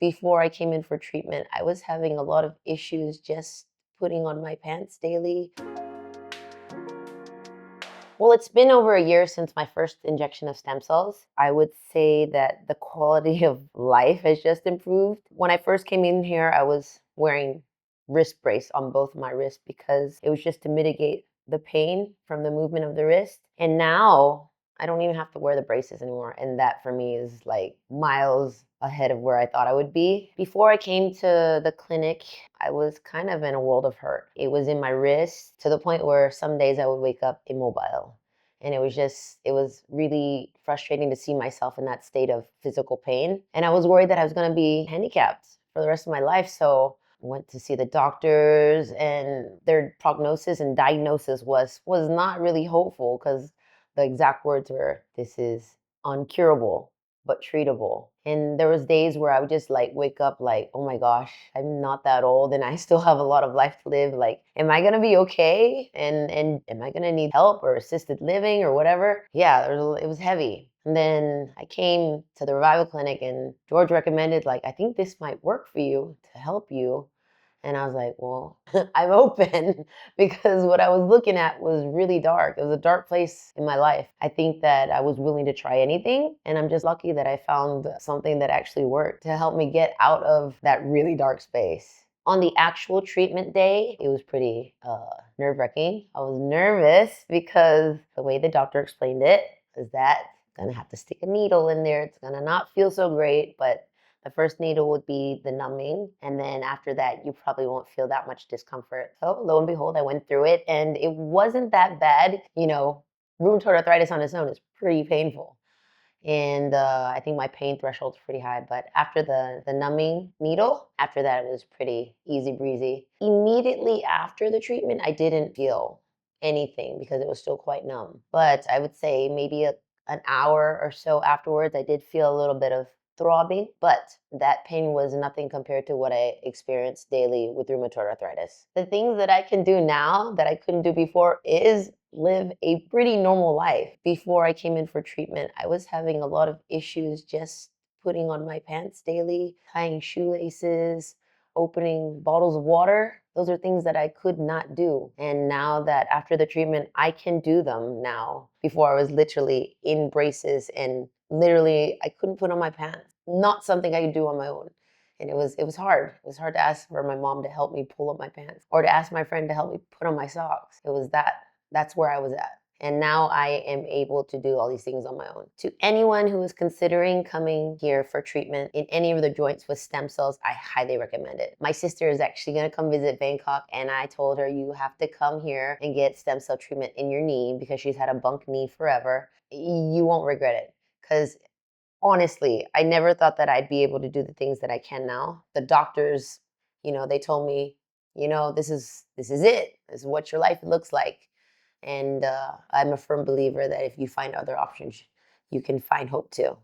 before I came in for treatment, I was having a lot of issues just putting on my pants daily. Well, it's been over a year since my first injection of stem cells. I would say that the quality of life has just improved. When I first came in here, I was wearing wrist brace on both my wrists because it was just to mitigate the pain from the movement of the wrist. And now I don't even have to wear the braces anymore. And that for me is like miles ahead of where I thought I would be. Before I came to the clinic, I was kind of in a world of hurt. It was in my wrist to the point where some days I would wake up immobile. And it was really frustrating to see myself in that state of physical pain. And I was worried that I was going to be handicapped for the rest of my life. So I went to see the doctors, and their prognosis and diagnosis was not really hopeful because the exact words were, "This is uncurable but treatable." And there was days where I would just like wake up like, oh my gosh, I'm not that old and I still have a lot of life to live. Like, am I gonna be okay? And am I gonna need help or assisted living or whatever? Yeah, it was heavy. And then I came to the Revival Clinic and George recommended, like, I think this might work for you to help you. And I was like, well, I'm open because what I was looking at was really dark. It was a dark place in my life. I think that I was willing to try anything. And I'm just lucky that I found something that actually worked to help me get out of that really dark space. On the actual treatment day, it was pretty nerve-wracking. I was nervous because the way the doctor explained it is that I'm gonna have to stick a needle in there. It's gonna not feel so great, but the first needle would be the numbing, and then after that, you probably won't feel that much discomfort. So lo and behold, I went through it, and it wasn't that bad. You know, rheumatoid arthritis on its own is pretty painful. And I think my pain threshold's pretty high. But after the numbing needle, after that, it was pretty easy breezy. Immediately after the treatment, I didn't feel anything because it was still quite numb. But I would say maybe an hour or so afterwards, I did feel a little bit of throbbing, but that pain was nothing compared to what I experienced daily with rheumatoid arthritis. The things that I can do now that I couldn't do before is live a pretty normal life. Before I came in for treatment, I was having a lot of issues just putting on my pants daily, tying shoelaces, opening bottles of water. Those are things that I could not do. And now that after the treatment, I can do them now. Before I was literally in braces and literally I couldn't put on my pants. Not something I could do on my own. And it was hard. It was hard to ask for my mom to help me pull up my pants or to ask my friend to help me put on my socks. That's where I was at. And now I am able to do all these things on my own. To anyone who is considering coming here for treatment in any of the joints with stem cells, I highly recommend it. My sister is actually gonna come visit Bangkok, and I told her, you have to come here and get stem cell treatment in your knee because she's had a bunk knee forever. You won't regret it. Because honestly, I never thought that I'd be able to do the things that I can now. The doctors, they told me, this is it. This is what your life looks like. And I'm a firm believer that if you find other options, you can find hope too.